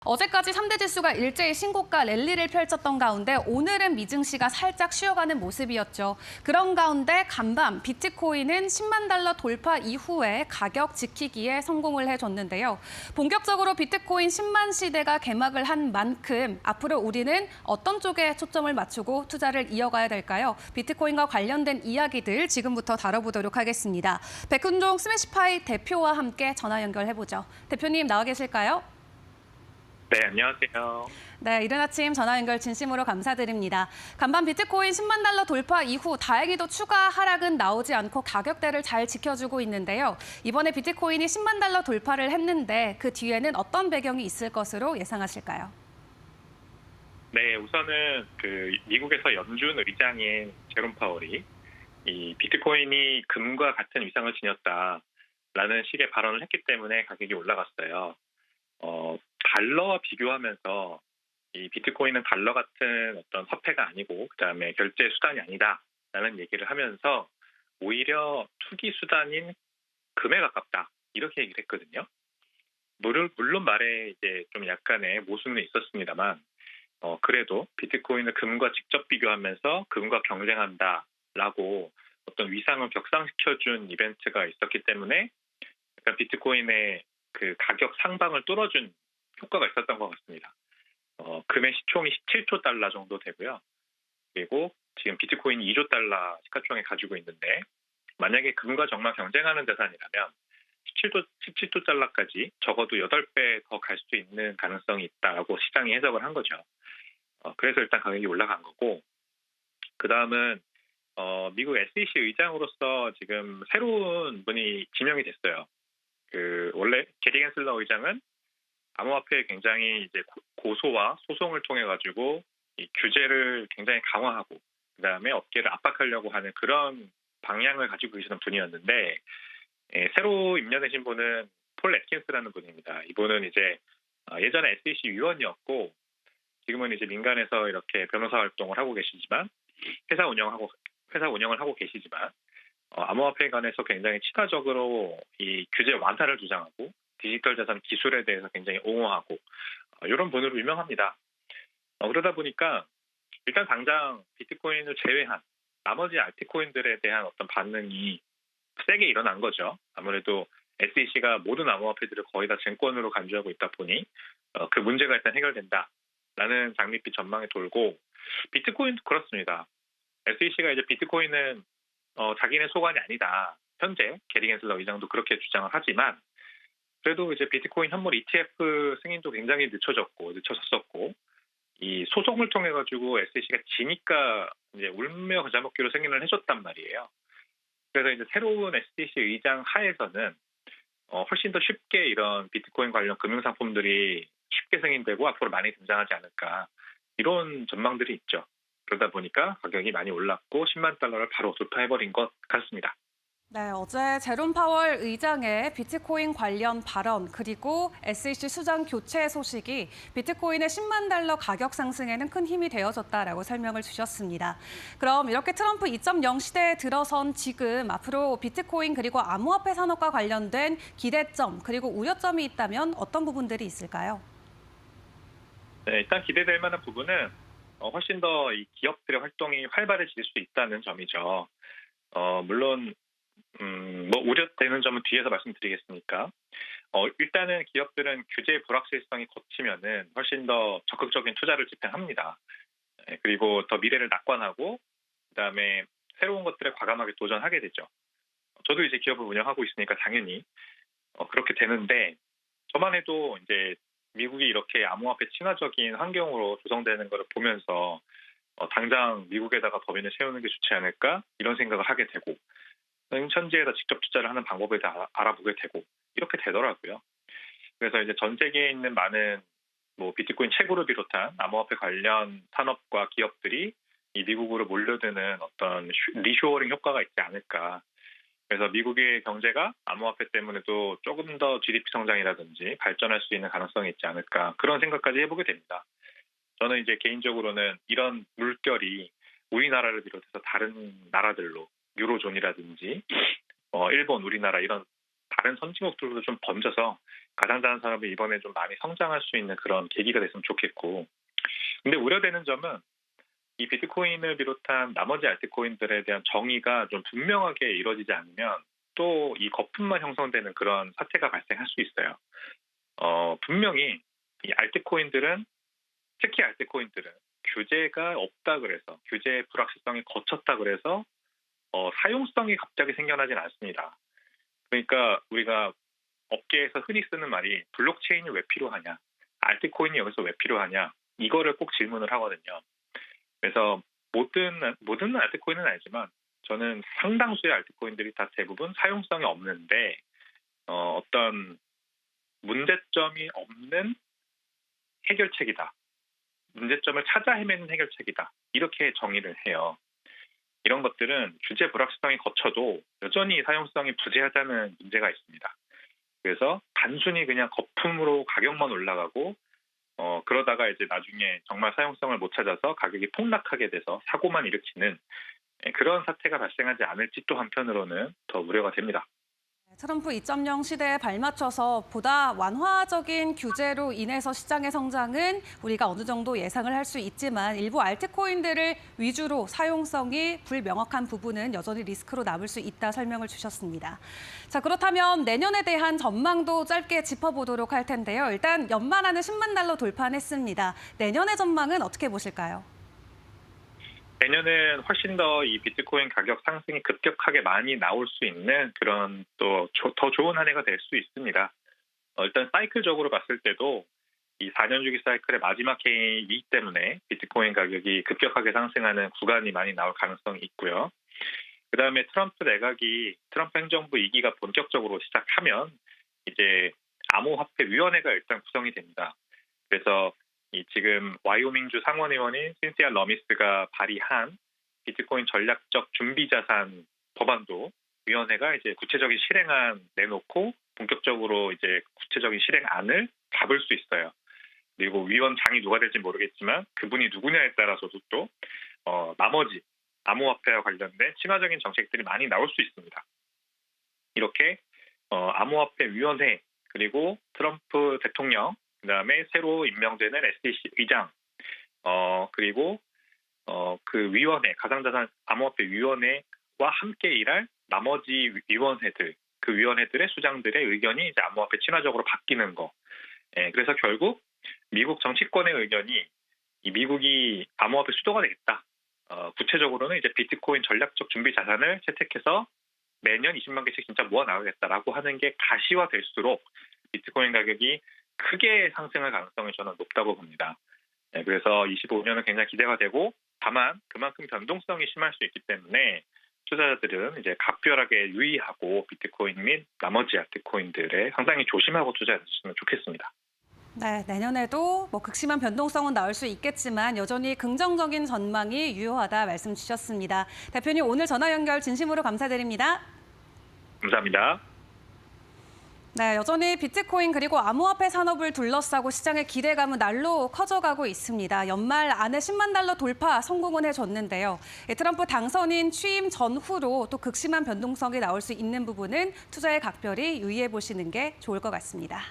어제까지 3대 지수가 일제히 신고가 랠리를 펼쳤던 가운데 오늘은 미증시가 살짝 쉬어가는 모습이었죠. 그런 가운데 간밤 비트코인은 10만 달러 돌파 이후에 가격 지키기에 성공을 해줬는데요. 본격적으로 비트코인 10만 시대가 개막을 한 만큼 앞으로 우리는 어떤 쪽에 초점을 맞추고 투자를 이어가야 될까요? 비트코인과 관련된 이야기들 지금부터 다뤄보도록 하겠습니다. 백훈종 스매시파이 대표와 함께 전화 연결해보죠. 대표님 나와 계실까요? 네, 안녕하세요. 네, 이른 아침 전화 연결 진심으로 감사드립니다. 간밤 비트코인 10만 달러 돌파 이후 다행히도 추가 하락은 나오지 않고 가격대를 잘 지켜주고 있는데요. 이번에 비트코인이 10만 달러 돌파를 했는데 그 뒤에는 어떤 배경이 있을 것으로 예상하실까요? 네, 우선은 미국에서 연준 의장인 제롬 파월이 이 비트코인이 금과 같은 위상을 지녔다라는 식의 발언을 했기 때문에 가격이 올라갔어요. 달러와 비교하면서 이 비트코인은 달러 같은 어떤 화폐가 아니고 그다음에 결제 수단이 아니다라는 얘기를 하면서 오히려 투기 수단인 금에 가깝다 이렇게 얘기를 했거든요. 물론 말에 이제 좀 약간의 모순은 있었습니다만 그래도 비트코인을 금과 직접 비교하면서 금과 경쟁한다라고 어떤 위상을 격상시켜준 이벤트가 있었기 때문에 약간 비트코인의 그 가격 상방을 뚫어준 효과가 있었던 것 같습니다. 금의 시총이 17조 달러 정도 되고요. 그리고 지금 비트코인이 2조 달러 시가총액 가지고 있는데 만약에 금과 정말 경쟁하는 자산이라면 17조 달러까지 적어도 8배 더 갈 수 있는 가능성이 있다라고 시장이 해석을 한 거죠. 그래서 일단 가격이 올라간 거고 그 다음은 미국 SEC 의장으로서 지금 새로운 분이 지명이 됐어요. 원래 게리 겐슬러 의장은 암호화폐에 굉장히 이제 고소와 소송을 통해 가지고 이 규제를 굉장히 강화하고 그다음에 업계를 압박하려고 하는 그런 방향을 가지고 계시는 분이었는데 새로 임명되신 분은 폴 애킨스라는 분입니다. 이분은 이제 예전에 SEC 위원이었고 지금은 이제 민간에서 이렇게 변호사 활동을 하고 계시지만 회사 운영을 하고 계시지만 암호화폐에 관해서 굉장히 친화적으로 이 규제 완화를 주장하고 디지털 자산 기술에 대해서 굉장히 옹호하고 이런 분으로 유명합니다. 그러다 보니까 일단 당장 비트코인을 제외한 나머지 알트코인들에 대한 어떤 반응이 세게 일어난 거죠. 아무래도 SEC가 모든 암호화폐들을 거의 다 증권으로 간주하고 있다 보니 그 문제가 일단 해결된다라는 장밋빛 전망이 돌고 비트코인도 그렇습니다. SEC가 이제 비트코인은 자기네 소관이 아니다. 현재 게리 겐슬러 의장도 그렇게 주장을 하지만 그래도 이제 비트코인 현물 ETF 승인도 굉장히 늦춰졌었고 이 소송을 통해 가지고 SEC가 지니까 이제 울며 겨자 먹기로 승인을 해줬단 말이에요. 그래서 이제 새로운 SEC 의장 하에서는 훨씬 더 쉽게 이런 비트코인 관련 금융 상품들이 쉽게 승인되고 앞으로 많이 등장하지 않을까 이런 전망들이 있죠. 그러다 보니까 가격이 많이 올랐고 10만 달러를 바로 돌파해버린 것 같습니다. 네, 어제 제롬 파월 의장의 비트코인 관련 발언 그리고 SEC 수장 교체 소식이 비트코인의 10만 달러 가격 상승에는 큰 힘이 되어줬다라고 설명을 주셨습니다. 그럼 이렇게 트럼프 2.0 시대에 들어선 지금 앞으로 비트코인 그리고 암호화폐 산업과 관련된 기대점 그리고 우려점이 있다면 어떤 부분들이 있을까요? 네, 일단 기대될 만한 부분은 훨씬 더 이 기업들의 활동이 활발해질 수 있다는 점이죠. 물론 뭐 우려되는 점은 뒤에서 말씀드리겠으니까. 일단은 기업들은 규제 불확실성이 걷히면은 훨씬 더 적극적인 투자를 집행합니다. 그리고 더 미래를 낙관하고 그다음에 새로운 것들에 과감하게 도전하게 되죠. 저도 이제 기업을 운영하고 있으니까 당연히 그렇게 되는데 저만 해도 이제 미국이 이렇게 암호화폐 친화적인 환경으로 조성되는 것을 보면서 당장 미국에다가 법인을 세우는 게 좋지 않을까 이런 생각을 하게 되고 현지에다 직접 투자를 하는 방법에 대해 알아보게 되고 이렇게 되더라고요. 그래서 이제 전 세계에 있는 많은 뭐 비트코인 채굴을 비롯한 암호화폐 관련 산업과 기업들이 이 미국으로 몰려드는 어떤 리쇼어링 효과가 있지 않을까. 그래서 미국의 경제가 암호화폐 때문에도 조금 더 GDP 성장이라든지 발전할 수 있는 가능성이 있지 않을까 그런 생각까지 해보게 됩니다. 저는 이제 개인적으로는 이런 물결이 우리나라를 비롯해서 다른 나라들로 유로존이라든지 일본, 우리나라 이런 다른 선진국들도 좀 번져서 가상자산 산업이 이번에 좀 많이 성장할 수 있는 그런 계기가 됐으면 좋겠고, 근데 우려되는 점은 이 비트코인을 비롯한 나머지 알트코인들에 대한 정의가 좀 분명하게 이루어지지 않으면 또 이 거품만 형성되는 그런 사태가 발생할 수 있어요. 분명히 이 알트코인들은, 특히 알트코인들은 규제가 없다 그래서, 규제의 불확실성이 거쳤다 그래서 사용성이 갑자기 생겨나진 않습니다. 그러니까 우리가 업계에서 흔히 쓰는 말이 블록체인이 왜 필요하냐, 알트코인이 여기서 왜 필요하냐, 이거를 꼭 질문을 하거든요. 그래서 모든 알트코인은 아니지만 저는 상당수의 알트코인들이 다 대부분 사용성이 없는데 어떤 문제점이 없는 해결책이다, 문제점을 찾아 헤매는 해결책이다, 이렇게 정의를 해요. 이런 것들은 규제 불확실성이 거쳐도 여전히 사용성이 부재하다는 문제가 있습니다. 그래서 단순히 그냥 거품으로 가격만 올라가고 그러다가 이제 나중에 정말 사용성을 못 찾아서 가격이 폭락하게 돼서 사고만 일으키는 그런 사태가 발생하지 않을지 또 한편으로는 더 우려가 됩니다. 트럼프 2.0 시대에 발맞춰서 보다 완화적인 규제로 인해서 시장의 성장은 우리가 어느 정도 예상을 할 수 있지만 일부 알트코인들을 위주로 사용성이 불명확한 부분은 여전히 리스크로 남을 수 있다 설명을 주셨습니다. 자, 그렇다면 내년에 대한 전망도 짧게 짚어보도록 할 텐데요. 일단 연말 안에 10만 달러 돌파했습니다. 내년의 전망은 어떻게 보실까요? 내년은 훨씬 더 이 비트코인 가격 상승이 급격하게 많이 나올 수 있는 그런 또 더 좋은 한 해가 될 수 있습니다. 일단 사이클적으로 봤을 때도 이 4년 주기 사이클의 마지막 해이기 때문에 비트코인 가격이 급격하게 상승하는 구간이 많이 나올 가능성이 있고요. 그다음에 트럼프 행정부 2기가 본격적으로 시작하면 이제 암호화폐위원회가 일단 구성이 됩니다. 그래서 지금 와이오밍주 상원의원인 신시아 러미스가 발의한 비트코인 전략적 준비자산 법안도 위원회가 이제 구체적인 실행안 내놓고 본격적으로 이제 구체적인 실행안을 잡을 수 있어요. 그리고 위원장이 누가 될지 모르겠지만 그분이 누구냐에 따라서도 또 나머지 암호화폐와 관련된 친화적인 정책들이 많이 나올 수 있습니다. 이렇게 암호화폐위원회, 그리고 트럼프 대통령, 그다음에 새로 임명되는 SEC 의장, 그리고 그 위원회, 가상자산 암호화폐 위원회와 함께 일할 나머지 위원회들, 그 위원회들의 수장들의 의견이 이제 암호화폐 친화적으로 바뀌는 거. 그래서 결국 미국 정치권의 의견이 이 미국이 암호화폐 수도가 되겠다. 구체적으로는 이제 비트코인 전략적 준비 자산을 채택해서 매년 20만 개씩 진짜 모아 나가겠다라고 하는 게 가시화될수록 비트코인 가격이 크게 상승할 가능성이 저는 높다고 봅니다. 그래서 25년은 굉장히 기대가 되고, 다만 그만큼 변동성이 심할 수 있기 때문에 투자자들은 이제 각별하게 유의하고 비트코인 및 나머지 알트코인들에 상당히 조심하고 투자했으면 좋겠습니다. 네, 내년에도 극심한 변동성은 나올 수 있겠지만 여전히 긍정적인 전망이 유효하다 말씀 주셨습니다. 대표님, 오늘 전화 연결 진심으로 감사드립니다. 감사합니다. 네, 여전히 비트코인 그리고 암호화폐 산업을 둘러싸고 시장의 기대감은 날로 커져가고 있습니다. 연말 안에 10만 달러 돌파 성공은 해줬는데요. 트럼프 당선인 취임 전후로 또 극심한 변동성이 나올 수 있는 부분은 투자에 각별히 유의해 보시는 게 좋을 것 같습니다.